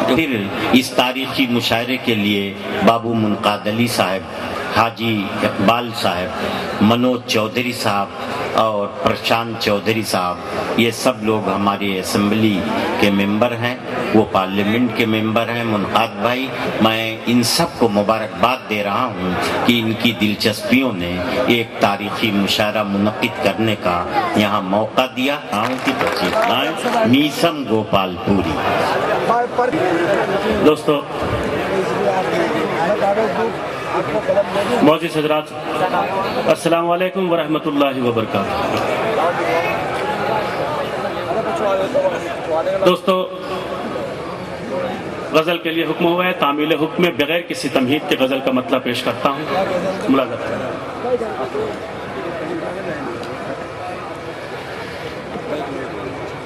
پھر اس تاریخی مشاعرے کے لیے بابو منقاد علی صاحب، حاجی اقبال صاحب، منوج چودھری صاحب اور پرشانت چودھری صاحب، یہ سب لوگ ہماری اسمبلی کے ممبر ہیں، وہ پارلیمنٹ کے ممبر ہیں۔ منقاد بھائی، میں ان سب کو مبارکباد دے رہا ہوں کہ ان کی دلچسپیوں نے ایک تاریخی مشاعرہ منعقد کرنے کا یہاں موقع دیا۔ میسم گوپال پوری۔ دوستو، معزز حضرات، السلام علیکم ورحمۃ اللہ وبرکاتہ۔ دوستو، غزل کے لیے حکم ہوا ہے، تعمیل حکم میں بغیر کسی تمہید کے غزل کا مطلب پیش کرتا ہوں، ملاحظہ کریں۔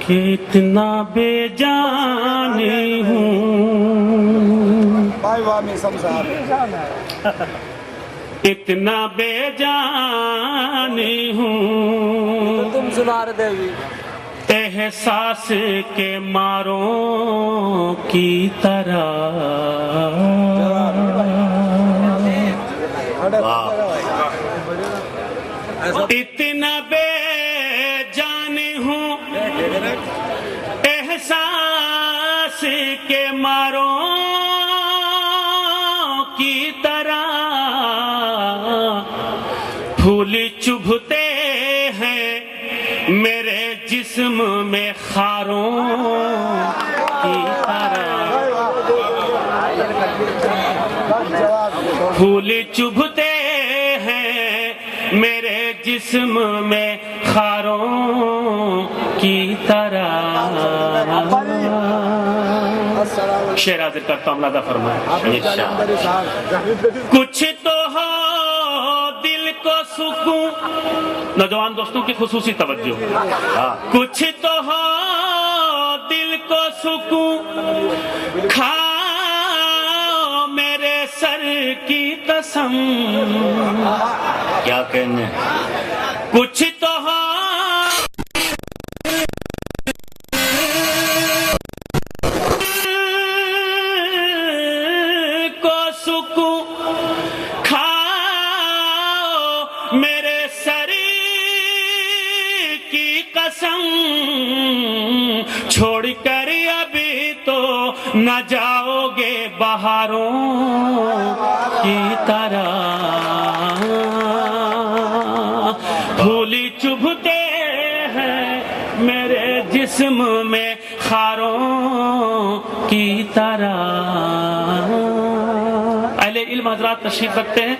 کتنا بے جانی ہوں، اتنا بے جانی ہوں، تم سنا رہے دیوی احساس کے ماروں کی طرح، اتنا بے جانی ہوں احساس کے ماروں کی طرح، پھول چبھتے ہیں میرے جسم میں خاروں کی طرح، پھول چبھتے ہیں میرے جسم میں خاروں کی طرح۔ شعر حاضر کرتا ہوں، ملاحظہ فرمائیں۔ کچھ تو ہو دل کو سکون، نوجوان دوستوں کی خصوصی توجہ، کچھ تو ہو دل کو سکون، کھاؤ میرے سر کی قسم، کیا کہنے، کچھ تو ہو کو سکون، کھاؤ میرے سر کی قسم، چھوڑ کر ابھی تو نہ جاؤ گے بہاروں کی طرح، پھول چبھتے ہیں میرے جسم میں خاروں کی طرح۔ اہل علم حضرات تشریف رکھتے ہیں،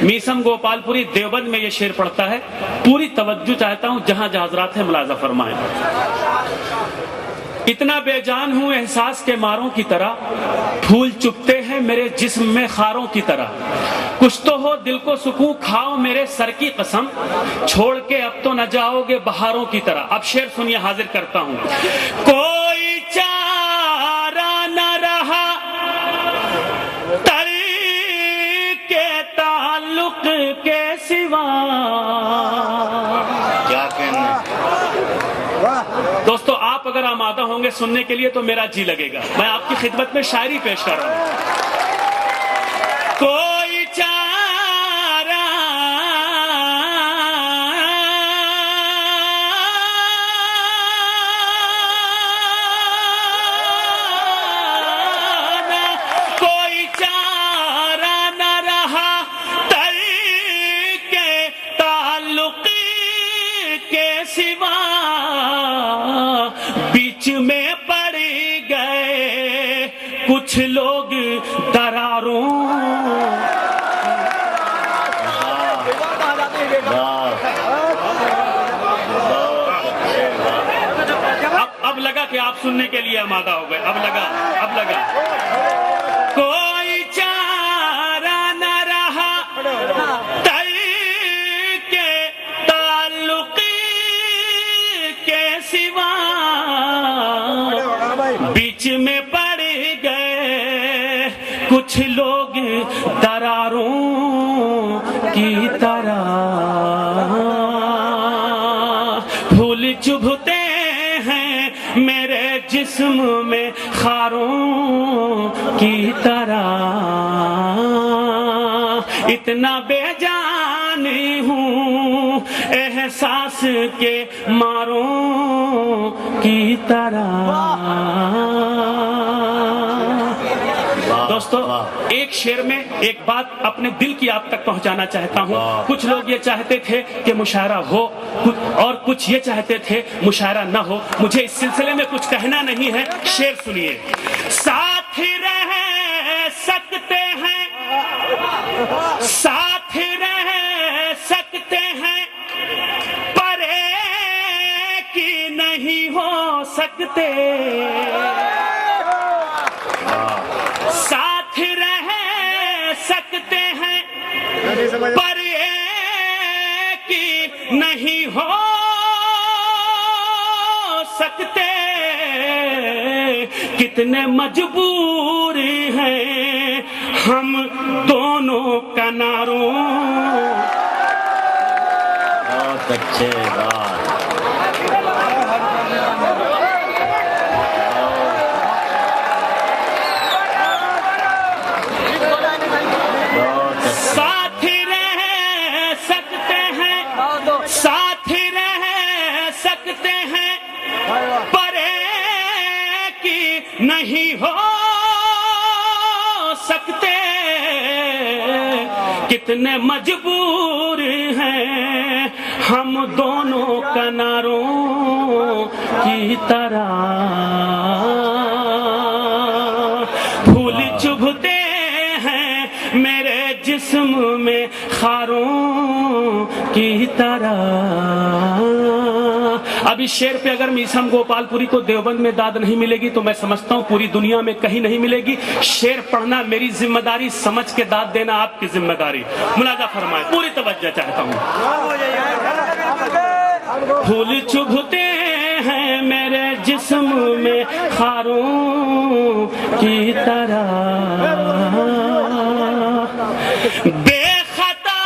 میسم گوپال پوری دیوبند میں یہ شعر پڑھتا ہے، پوری توجہ چاہتا ہوں، جہاں جہاں حضرات ہیں ملاحظہ فرمائیں۔ اتنا بے جان ہوں احساس کے ماروں کی طرح، پھول چبھتے ہیں میرے جسم میں خاروں کی طرح، کچھ تو ہو دل کو سکون، کھاؤ میرے سر کی قسم، چھوڑ کے اب تو نہ جاؤ گے بہاروں کی طرح۔ اب شعر سنیے، حاضر کرتا ہوں۔ کوئی چارہ نہ رہا ترک کے تعلق کے سوا، کیا کہنے۔ دوستو، آپ اگر آمادہ ہوں گے سننے کے لیے تو میرا جی لگے گا، میں آپ کی خدمت میں شاعری پیش کر رہا ہوں۔ کوئی چارہ کوئی چارہ نہ رہا ترک کے تعلق کے سوا، بیچ میں پڑ گئے کچھ لوگ دراروں، اب لگا کہ آپ سننے کے لیے آمادہ ہو گئے، اب لگا کوئی چارہ نہ رہا ترک کے تعلق کے سوا، بیچ میں پڑ گئے کچھ لوگ دراروں کی طرح، پھول چبھتے ہیں میرے جسم میں خاروں की तरह, इतना बेजान हूँ एहसास के मारों की तरह। दोस्तों, एक शेर में एक बात अपने दिल की आप तक पहुंचाना चाहता हूं। कुछ लोग ये चाहते थे कि मुशायरा हो, और कुछ ये चाहते थे मुशायरा न हो। मुझे इस सिलसिले में कुछ कहना नहीं है, शेर सुनिए। साथ रह सकते हैं, साथ रह सकते हैं, पर एक ही नहीं हो सकते। साथ रह सकते हैं, पर एक ही नहीं हो सकते। कितने मजबूर हैं हम दोनों किनारों। बहुत अच्छे बात। साथ रह सकते हैं, साथ रह सकते हैं, पर एक ही नहीं हो सकते। कितने मजबूर हैं हम दोनों किनारों की तरह। फूल चुभते हैं मेरे जिस्म में खारों की तरह। अब इस शेर पे अगर मीसम गोपालपुरी को देवबंद में दाद नहीं मिलेगी तो मैं समझता हूँ पूरी दुनिया में कहीं नहीं मिलेगी। शेर पढ़ना मेरी जिम्मेदारी, समझ के दाद देना आपकी जिम्मेदारी। मुलाजा फरमाए, पूरी तवज्जो चाहता हूँ। फूल चुभते हैं मेरे जिस्म में खारों की तरह। बेखता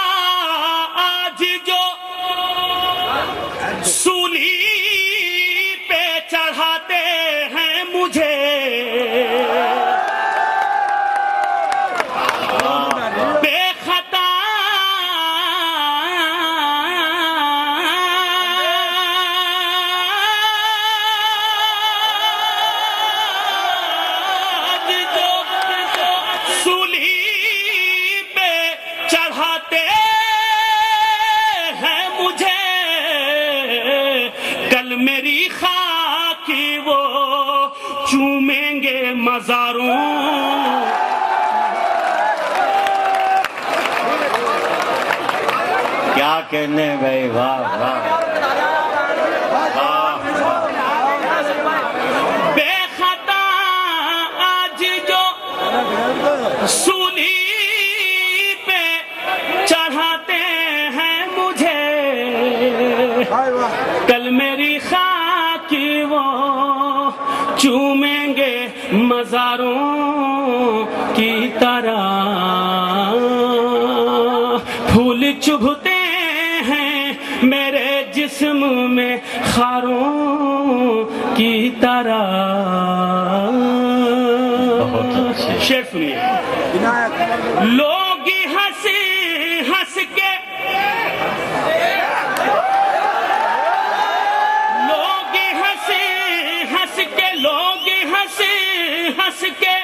आज जो सूली पे चढ़ाते हैं मुझे, बेखता सूली पे चढ़ाते हैं मुझे, कल मेरी खाकी वो चूमेंगे मज़ारों। क्या कहने भाई, वाह वाह। बेखता आज जो सूली पे चढ़ाते हैं मुझे, कल मेरी खाकी वो चूमेंगे मज़ारों की तरह। फूल चुभते हैं मेरे जिस्म में खारों की तरह। शेर सुनिए। लोग हंस हंस के, लोग हंस हंस के, लोग हंस हंस के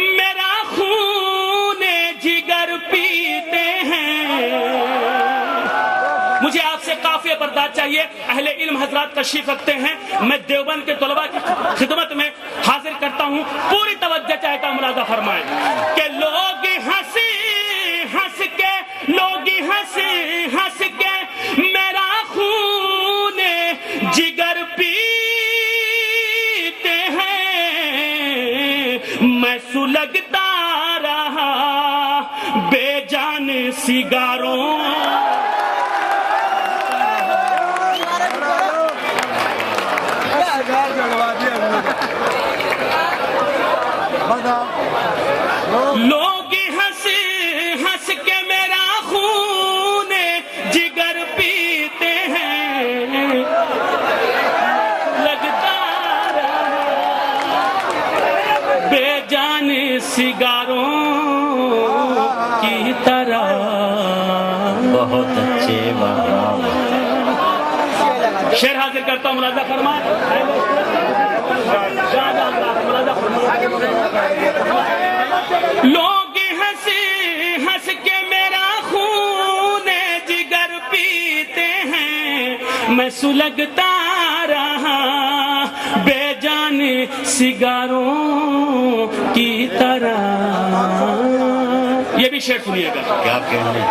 मेरा खून जिगर पीते हैं। मुझे आपसे काफिया बर्दाश्त चाहिए। अहले इल्म हजरात तशरीफ रखते हैं, मैं देवबंद के तलबा की खिदमत में हाजिर करता हूँ। पूरी तवज्जो चाहता हूँ, मुलाजा फरमाएं कि लोग हंस हंस के, लोग हंस हंस के मेरा खून जिगर पीते हैं। मैं सुलगता रहा बेजान सिगारों। लोग हंस हंस के मेरा खून जिगर पीते हैं। लगता रहा सिगारों की तरह। बहुत अच्छे, वाह वाह। शेर हाजिर करता हूँ, मुलाजा फरमाए। लोग हंसी हंस के मेरा खून जिगर पीते हैं, मैं सुलगता रहा बेजान सिगारों की तरह। ये भी शेर सुनिएगा। क्या कहने।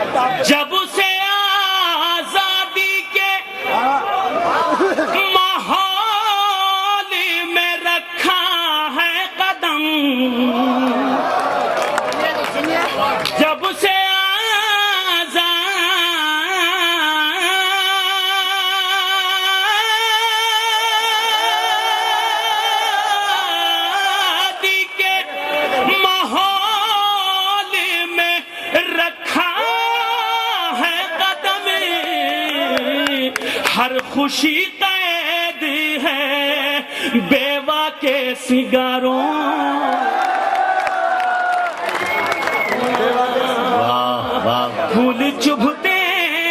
जब से आजादी के माहौल में रखा है कदम, जब से आजादी के माहौल में रखा है कदम, हर खुशी कैद है बेवा के सिगारों। वाह वाह। फूल चुभते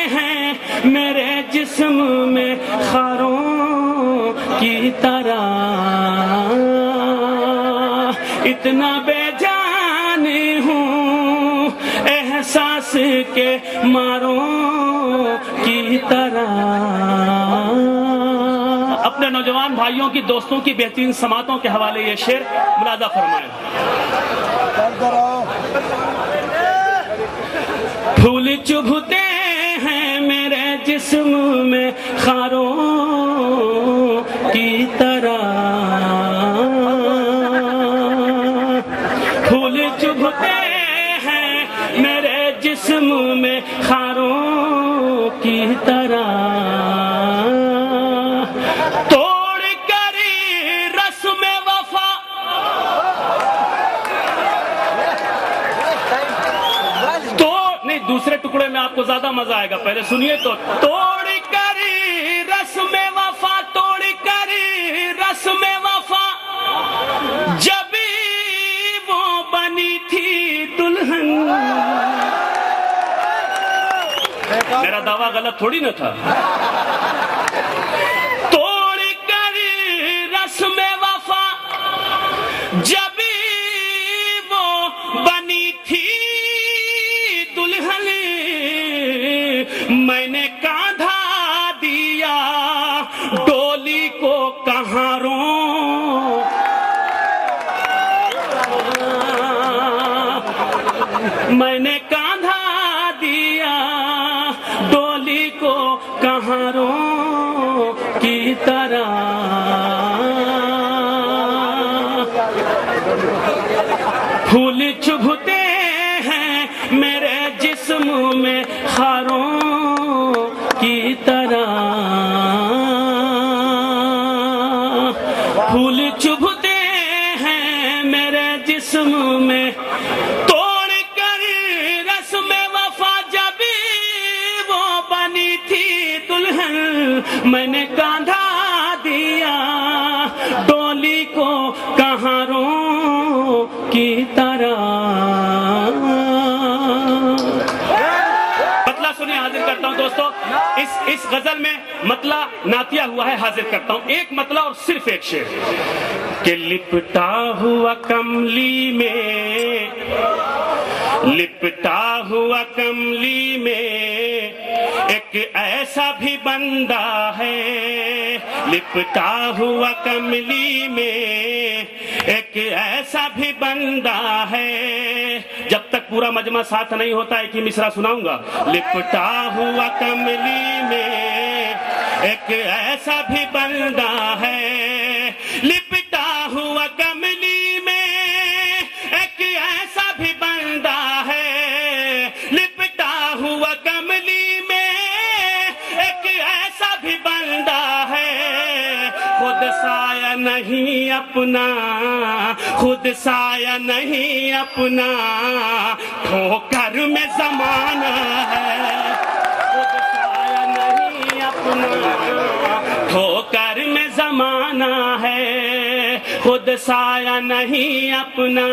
हैं मेरे जिस्म में खारों की तरह, इतना बेजान हूँ एहसास के मारों की तरह। अपने नौजवान भाइयों की, दोस्तों की बेहतरीन समातों के हवाले ये शेर मुलाजा फरमाएं। फूल चुभते हैं मेरे जिस्म में खारों की तरह, फूल चुभते हैं मेरे जिस्म में खारों की तरह। तोड़ कर रस्म वफा, तो नहीं, दूसरे टुकड़े में आपको ज्यादा मजा आएगा, पहले सुनिए तो। तोड़ कर रस्म वफा, तोड़ कर रस्म वफा, जब वो बनी थी दुल्हन। मेरा दावा गलत थोड़ी ना था। तोड़ कर रस्म वफा, जब वो बनी थी दुल्हन, मैंने कांधा दिया डोली को कहारों। मैंने कांधा दिया डोली को कहारों की तरह। फूल चुभते हैं मेरे जिस्म में खारों की तरह, फूल चुभते हैं मेरे जिस्म में। तोड़ कर रस्म वफा, जब वो बनी थी दुल्हन, मैंने कांधा दिया डोली को कहारों की तरह। मतला सुनिए, हाजिर करता हूं दोस्तों। इस गजल में मतला नातिया हुआ है, हाजिर करता हूं। एक मतला और सिर्फ एक शेर। कि लिपटा हुआ कमली में, लिपटा हुआ कमली में एक ऐसा भी बंदा है, लिपटा हुआ कमली में एक ऐसा भी बंदा है। जब तक पूरा मजमा साथ नहीं होता है कि मिसरा सुनाऊंगा। लिपटा हुआ कमली में एक ऐसा भी बंदा है, लिपटा हुआ कमली में एक ऐसा भी बंदा है, लिपटा हुआ कमली में एक ऐसा भी बंदा है। खुद साया नहीं अपना, खुद साया नहीं अपना, ठोकर में जमाना है। खुद साया नहीं अपना, ठोकर में जमाना है। खुद خود سایہ نہیں اپنا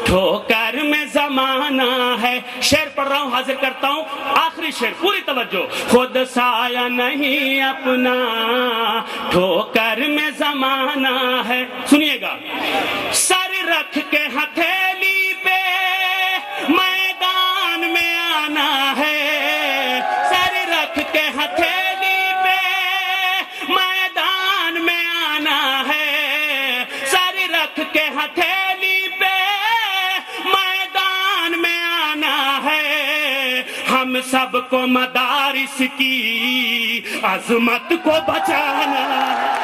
ٹھوکر میں زمانہ ہے. شعر پڑھ رہا ہوں، حاضر کرتا ہوں آخری شعر، پوری توجہ. خود سایہ نہیں اپنا ٹھوکر میں زمانہ ہے. سنیے گا. سر رکھ کے ہتھیلی پہ میدان میں آنا ہے. سر رکھ کے ہتھیلی پہ میدان میں آنا ہے. سر رکھ کے ہتھیلی پہ میدان میں آنا ہے. ہم سب کو مدارس کی عظمت کو بچانا ہے.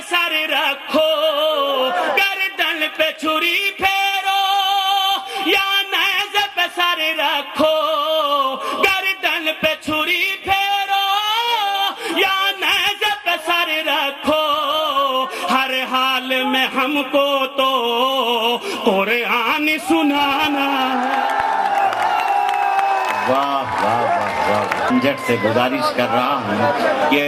سر رکھو گردن پہ چھری پھیرو یا نیزے پہ سر رکھو. گردن پہ چھری پھیرو یا نیزے پہ سر رکھو. ہر حال میں ہم کو تو قرآن سنانا. واہ واہ واہ واہ. جھنجٹ سے گزارش کر رہا ہوں کہ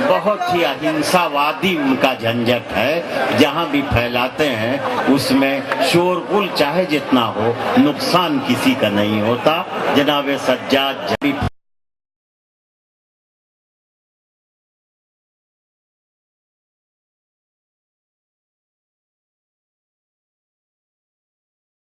بہت ہی اہنسا وادی ان کا جھنجٹ ہے. جہاں بھی پھیلاتے ہیں اس میں شور غل چاہے جتنا ہو نقصان کسی کا نہیں ہوتا. جناب سجاد